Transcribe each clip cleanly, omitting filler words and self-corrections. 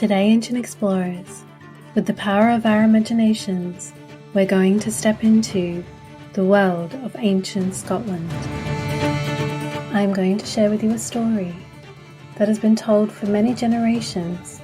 Today, Ancient Explorers, with the power of our imaginations, we're going to step into the world of ancient Scotland. I'm going to share with you a story that has been told for many generations.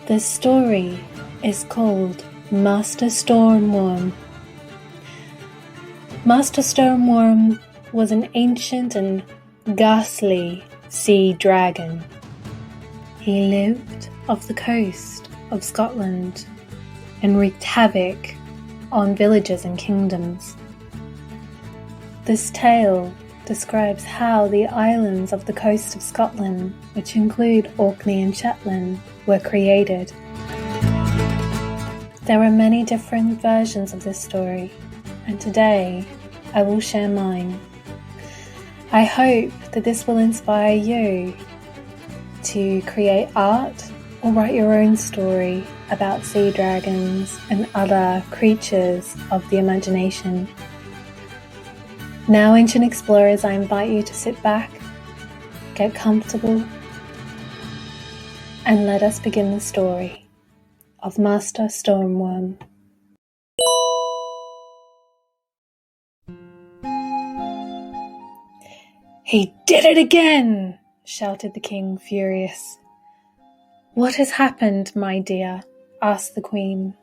This story is called Master Stoor Worm. Master Stoor Worm was an ancient and ghastly sea dragon. He lived off the coast of Scotland and wreaked havoc on villages and kingdoms. This tale describes how the islands of the coast of Scotland, which include Orkney and Shetland, were created. There are many different versions of this story, and today I will share mine. I hope that this will inspire you to create art or write your own story about sea dragons and other creatures of the imagination. Now, Ancient Explorers, I invite you to sit back, get comfortable, and let us begin the story of Master Stoor Worm. "He did it again!" shouted the king, furious. "What has happened, my dear?" asked the queen.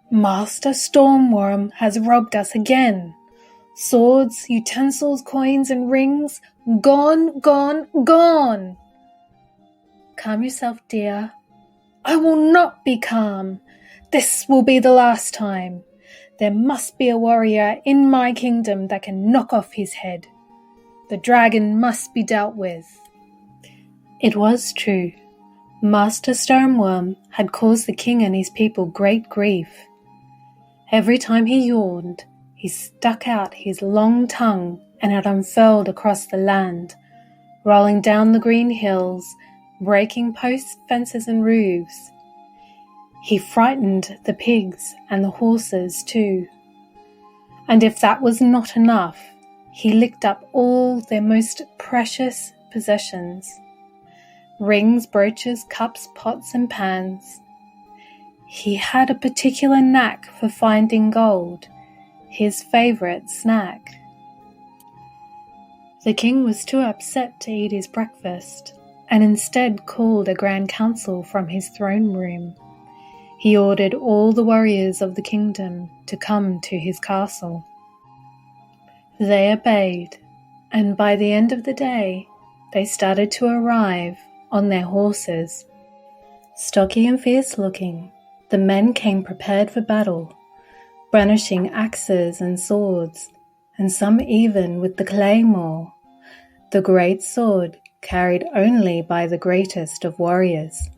"Master Stoor Worm has robbed us again. Swords, utensils, coins, and rings, gone, gone, gone!" "Calm yourself, dear." "I will not be calm. This will be the last time. There must be a warrior in my kingdom that can knock off his head. The dragon must be dealt with." It was true. Master Stoor Worm had caused the king and his people great grief. Every time he yawned, he stuck out his long tongue and it unfurled across the land, rolling down the green hills, breaking posts, fences, and roofs. He frightened the pigs and the horses too. And if that was not enough, he licked up all their most precious possessions: rings, brooches, cups, pots, and pans. He had a particular knack for finding gold, his favourite snack. The king was too upset to eat his breakfast, and instead called a grand council from his throne room. He ordered all the warriors of the kingdom to come to his castle. They obeyed, and by the end of the day, they started to arrive on their horses. Stocky and fierce-looking, the men came prepared for battle, brandishing axes and swords, and some even with the claymore, the great sword carried only by the greatest of warriors.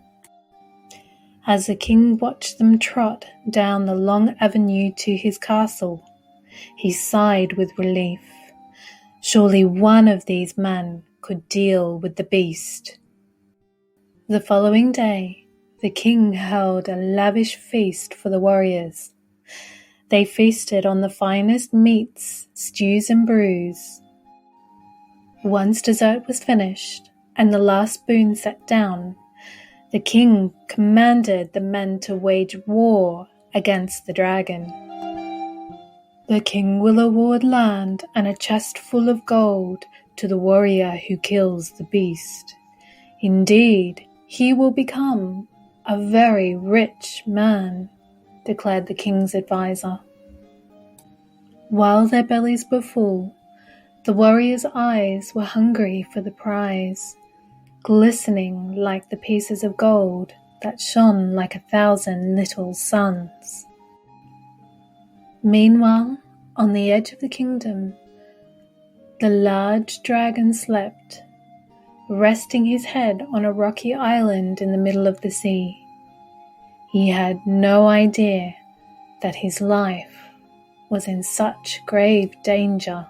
As the king watched them trot down the long avenue to his castle, he sighed with relief. Surely one of these men could deal with the beast. The following day, the king held a lavish feast for the warriors. They feasted on the finest meats, stews, and brews. Once dessert was finished and the last spoon set down, the king commanded the men to wage war against the dragon. "The king will award land and a chest full of gold to the warrior who kills the beast. Indeed, he will become a very rich man," declared the king's advisor. While their bellies were full, the warriors' eyes were hungry for the prize, glistening like the pieces of gold that shone like 1,000 little suns. Meanwhile, on the edge of the kingdom, the large dragon slept, resting his head on a rocky island in the middle of the sea. He had no idea that his life was in such grave danger.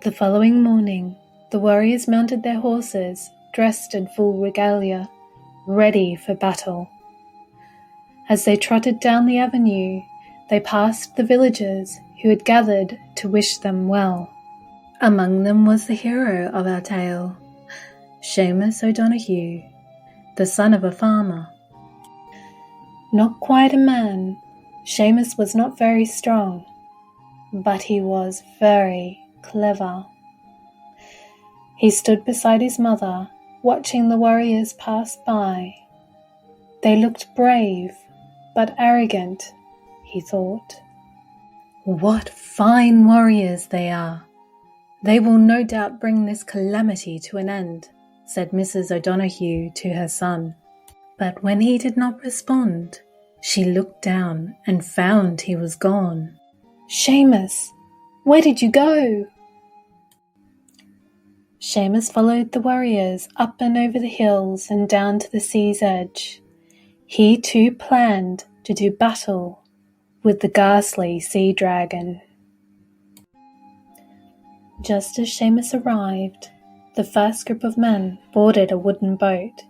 The following morning, the warriors mounted their horses, dressed in full regalia, ready for battle. As they trotted down the avenue, they passed the villagers who had gathered to wish them well. Among them was the hero of our tale, Seamus O'Donoghue, the son of a farmer. Not quite a man, Seamus was not very strong, but he was very clever. He stood beside his mother, watching the warriors pass by. They looked brave, but arrogant, he thought. What fine warriors they are! They will no doubt bring this calamity to an end, said Mrs. O'Donoghue to her son. But when he did not respond, she looked down and found he was gone. Seamus, where did you go? Seamus followed the warriors up and over the hills and down to the sea's edge. He too planned to do battle with the ghastly sea dragon. Just as Seamus arrived, the first group of men boarded a wooden boat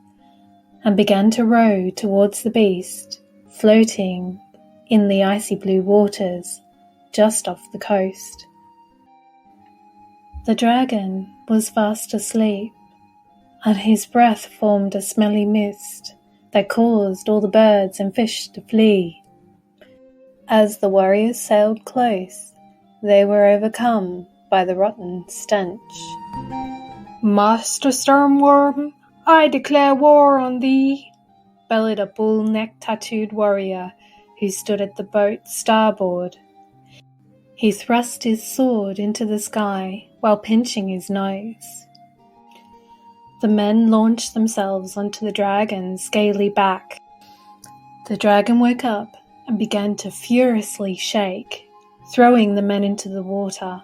and began to row towards the beast, floating in the icy blue waters just off the coast. The dragon was fast asleep, and his breath formed a smelly mist that caused all the birds and fish to flee. As the warriors sailed close, they were overcome by the rotten stench. Master Stoor Worm, I declare war on thee, bellowed a bull-neck tattooed warrior who stood at the boat's starboard. He thrust his sword into the sky while pinching his nose. The men launched themselves onto the dragon's scaly back. The dragon woke up and began to furiously shake, throwing the men into the water,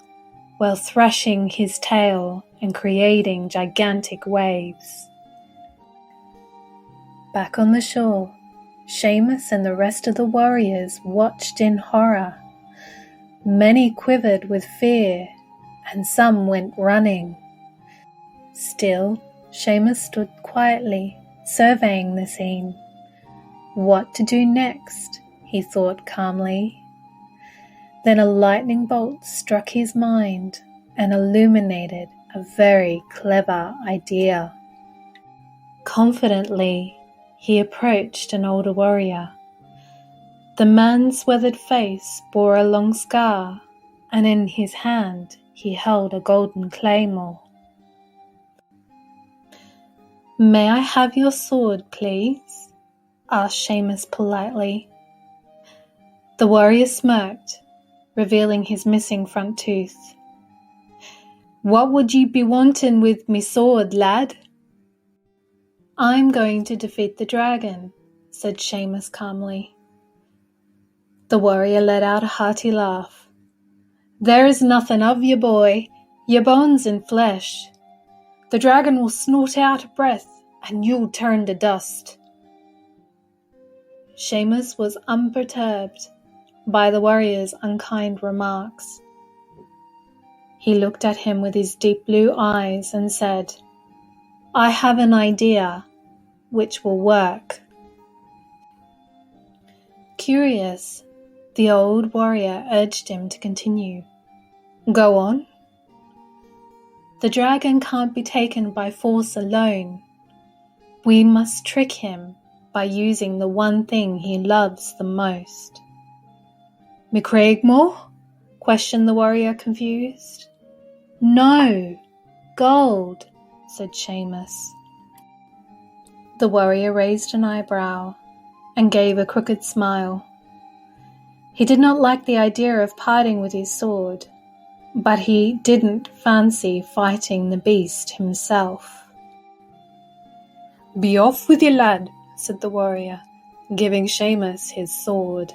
while thrashing his tail and creating gigantic waves. Back on the shore, Seamus and the rest of the warriors watched in horror. Many quivered with fear, and some went running. Still, Seamus stood quietly, surveying the scene. What to do next, he thought calmly. Then a lightning bolt struck his mind and illuminated a very clever idea. Confidently, he approached an older warrior. The man's weathered face bore a long scar, and in his hand he held a golden claymore. "May I have your sword, please?" asked Seamus politely. The warrior smirked, revealing his missing front tooth. "What would you be wanting with me sword, lad?" "I'm going to defeat the dragon," said Seamus calmly. The warrior let out a hearty laugh. "There is nothing of you, boy. You're bones and flesh. The dragon will snort out a breath, and you'll turn to dust." Seamus was unperturbed by the warrior's unkind remarks. He looked at him with his deep blue eyes and said, "I have an idea which will work." Curious, the old warrior urged him to continue. "Go on." "The dragon can't be taken by force alone. We must trick him by using the one thing he loves the most." "McCraigmore?" questioned the warrior, confused. "No, gold," said Seamus. The warrior raised an eyebrow and gave a crooked smile. He did not like the idea of parting with his sword, but he didn't fancy fighting the beast himself. "Be off with you, lad," said the warrior, giving Seamus his sword.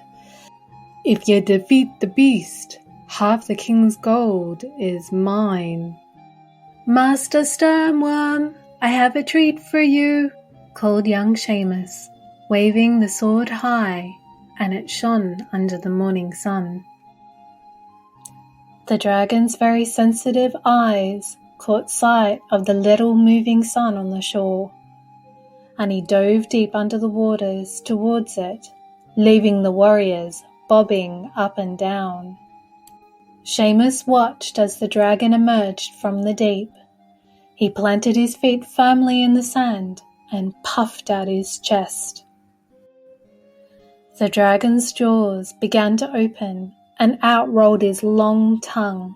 "If you defeat the beast, half the king's gold is mine." "Master Stoor Worm, I have a treat for you," called young Seamus, waving the sword high, and it shone under the morning sun. The dragon's very sensitive eyes caught sight of the little moving sun on the shore, and he dove deep under the waters towards it, leaving the warriors bobbing up and down. Seamus watched as the dragon emerged from the deep. He planted his feet firmly in the sand and puffed out his chest. The dragon's jaws began to open, and out rolled his long tongue,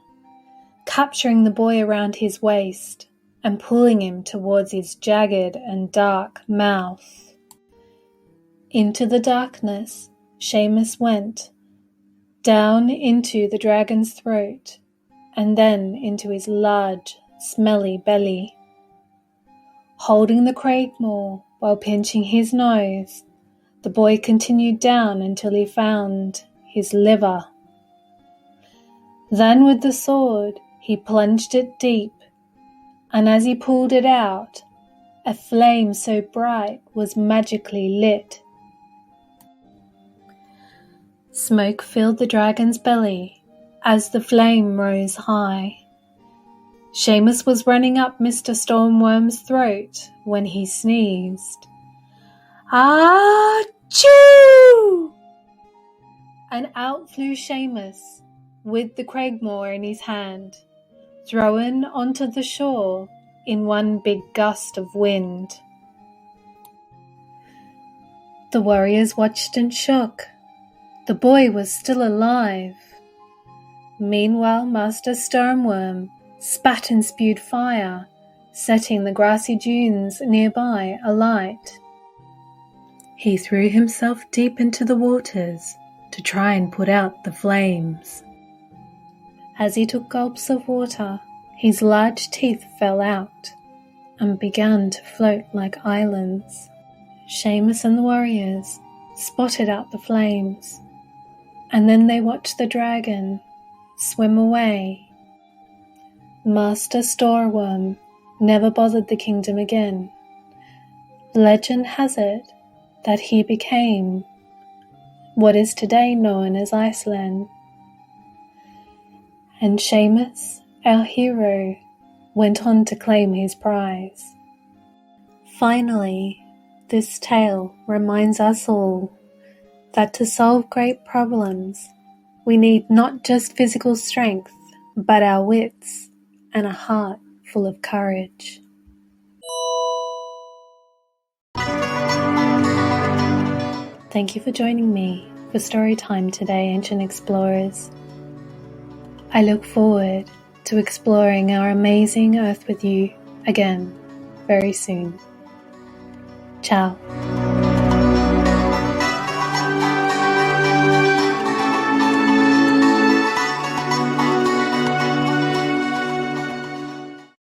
capturing the boy around his waist and pulling him towards his jagged and dark mouth. Into the darkness Seamus went, down into the dragon's throat, and then into his large, smelly belly. Holding the Craigmore while pinching his nose, the boy continued down until he found his liver. Then with the sword he plunged it deep, and as he pulled it out, a flame so bright was magically lit. Smoke filled the dragon's belly as the flame rose high. Seamus was running up Mr. Stoor Worm's throat when he sneezed. "Achoo!" And out flew Seamus with the Craigmore in his hand, thrown onto the shore in one big gust of wind. The warriors watched and shook. The boy was still alive. Meanwhile, Master Stoor Worm spat and spewed fire, setting the grassy dunes nearby alight. He threw himself deep into the waters to try and put out the flames. As he took gulps of water, his large teeth fell out and began to float like islands. Seamus and the warriors spotted out the flames, and then they watched the dragon swim away. Master Stoor Worm never bothered the kingdom again. Legend has it that he became what is today known as Iceland. And Seamus, our hero, went on to claim his prize. Finally, this tale reminds us all that to solve great problems, we need not just physical strength, but our wits and a heart full of courage. Thank you for joining me for Storytime today, Ancient Explorers. I look forward to exploring our amazing Earth with you again very soon. Ciao.